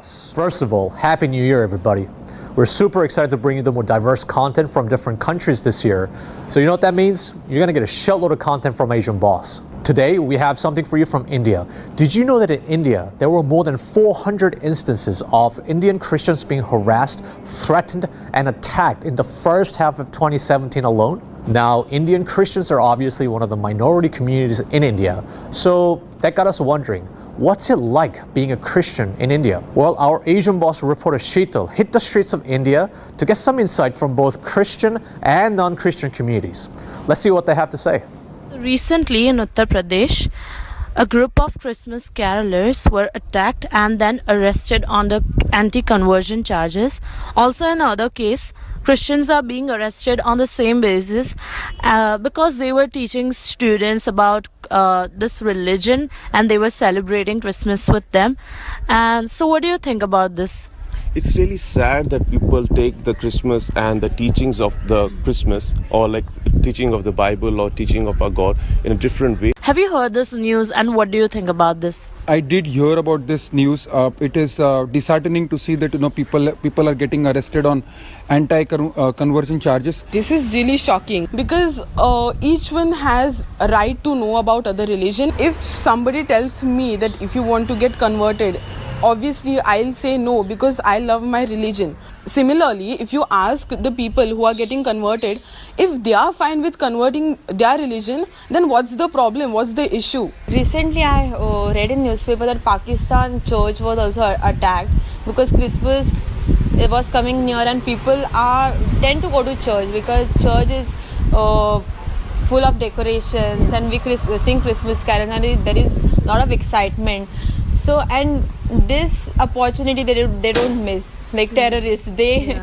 boss. First of all, Happy New Year, everybody. We're super excited to bring you the more diverse content from different countries this year. So you know what that means? You're gonna get a shitload of content from Asian Boss. Today, we have something for you from India. Did you know that in India, there were more than 400 instances of Indian Christians being harassed, threatened, and attacked in the first half of 2017 alone? Now, Indian Christians are obviously one of the minority communities in India. So that got us wondering, what's it like being a Christian in India? Well, our Asian Boss reporter Sheetal hit the streets of India to get some insight from both Christian and non-Christian communities. Let's see what they have to say. Recently in Uttar Pradesh, a group of Christmas carolers were attacked and then arrested on the anti-conversion charges. Also in another case, Christians are being arrested on the same basis because they were teaching students about this religion and they were celebrating Christmas with them. And so what do you think about this? It's really sad that people take the Christmas and the teachings of the Christmas, or like teaching of the Bible or teaching of our God, in a different way. Have you heard this news and what do you think about this? I did hear about this news. It is disheartening to see that people are getting arrested on anti-conversion charges. This is really shocking because each one has a right to know about other religion. If somebody tells me that if you want to get converted, obviously I'll say no because I love my religion. Similarly, if you ask the people who are getting converted, if they are fine with converting their religion, then what's the problem? What's the issue? Recently, I read in newspaper that Pakistan church was also attacked because Christmas was coming near and people tend to go to church because church is full of decorations and we sing Christmas carols and there is a lot of excitement. So, and this opportunity they don't miss. Like terrorists, they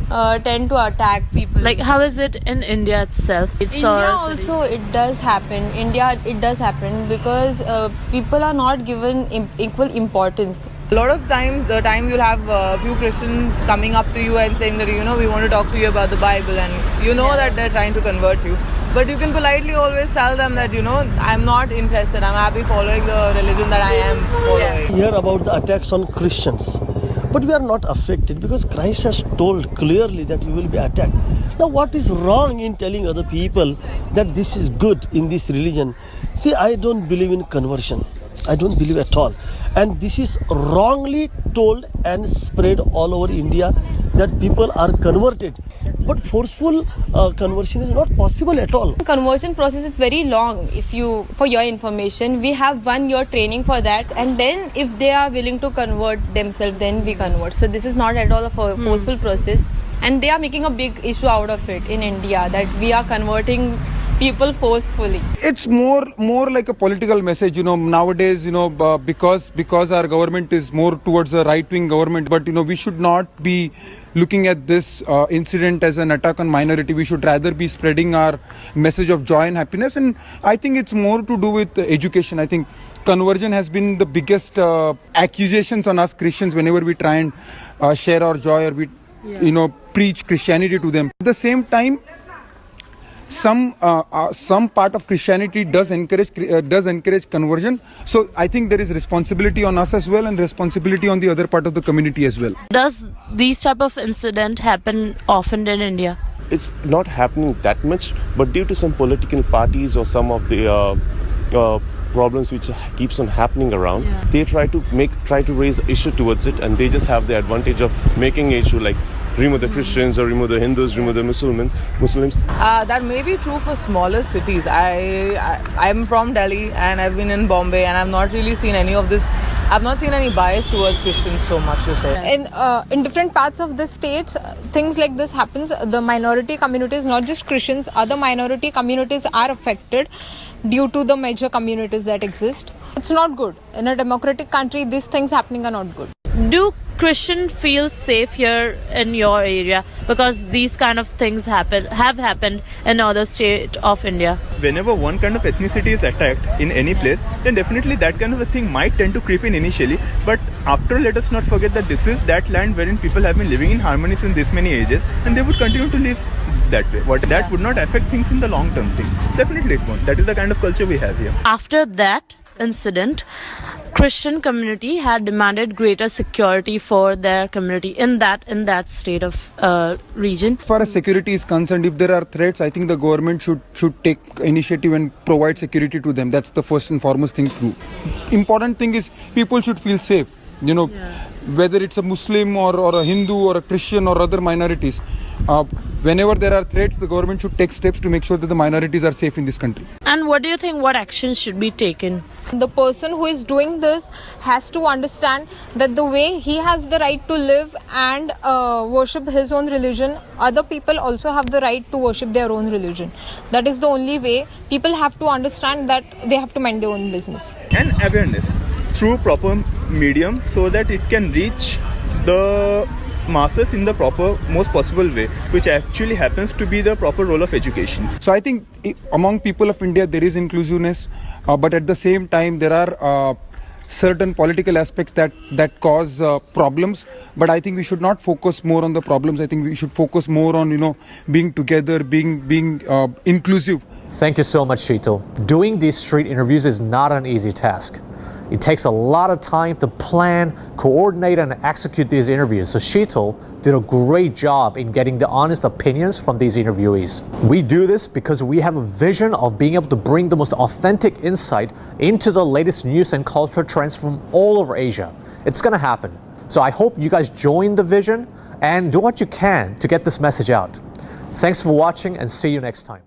tend to attack people. Like how is it in India itself? India also it does happen. India it does happen because people are not given equal importance. A lot of time, you'll have a few Christians coming up to you and saying that, we want to talk to you about the Bible, and that they're trying to convert you. But you can politely always tell them that, I'm not interested. I'm happy following the religion that I am following. Hear about the attacks on Christians. But we are not affected because Christ has told clearly that you will be attacked. Now, what is wrong in telling other people that this is good in this religion? See, I don't believe in conversion. I don't believe at all. And this is wrongly told and spread all over India that people are converted. But forceful conversion is not possible at all. Conversion process is very long. For your information, we have 1 year training for that, and then if they are willing to convert themselves, then we convert. So this is not at all a forceful process, and they are making a big issue out of it in India that we are converting people forcefully. It's more like a political message, nowadays, because our government is more towards a right-wing government. But, we should not be looking at this incident as an attack on minority. We should rather be spreading our message of joy and happiness. And I think it's more to do with education. I think conversion has been the biggest accusations on us Christians whenever we try and share our joy or we, preach Christianity to them. At the same time, some part of Christianity does encourage conversion. So I think there is responsibility on us as well and responsibility on the other part of the community as well. Does these type of incident happen often in India? It's not happening that much, but due to some political parties or some of the problems which keeps on happening around, they try to raise issue towards it, and they just have the advantage of making issue like remove the Christians or remove the Hindus, remove the Muslims. That may be true for smaller cities. I'm from Delhi and I've been in Bombay and I've not really seen any of this. I've not seen any bias towards Christians so much, you say. In different parts of the states, things like this happens. The minority communities, not just Christians, other minority communities are affected due to the major communities that exist. It's not good. In a democratic country, these things happening are not good. Do Christians feel safe here in your area because these kind of things have happened in other states of India? Whenever one kind of ethnicity is attacked in any place, then definitely that kind of a thing might tend to creep in initially. But after, let us not forget that this is that land wherein people have been living in harmony since this many ages, and they would continue to live that way. That would not affect things in the long term thing. Definitely it won't. That is the kind of culture we have here. After that incident, Christian community had demanded greater security for their community in that state of region. As far as security is concerned, if there are threats, I think the government should take initiative and provide security to them. That's the first and foremost thing to do. Important thing is people should feel safe. Whether it's a Muslim or a Hindu or a Christian or other minorities, whenever there are threats, the government should take steps to make sure that the minorities are safe in this country. And what do you think, what actions should be taken? The person who is doing this has to understand that the way he has the right to live and worship his own religion, other people also have the right to worship their own religion. That is the only way. People have to understand that they have to mind their own business. And awareness through proper medium so that it can reach the masses in the proper most possible way, which actually happens to be the proper role of education. So I think among people of India there is inclusiveness, but at the same time there are certain political aspects that cause problems. But I think we should not focus more on the problems. I think we should focus more on being together, being inclusive. Thank you so much, Sheetal. Doing these street interviews is not an easy task. It takes a lot of time to plan, coordinate, and execute these interviews. So Sheetal did a great job in getting the honest opinions from these interviewees. We do this because we have a vision of being able to bring the most authentic insight into the latest news and culture trends from all over Asia. It's gonna happen. So I hope you guys join the vision and do what you can to get this message out. Thanks for watching and see you next time.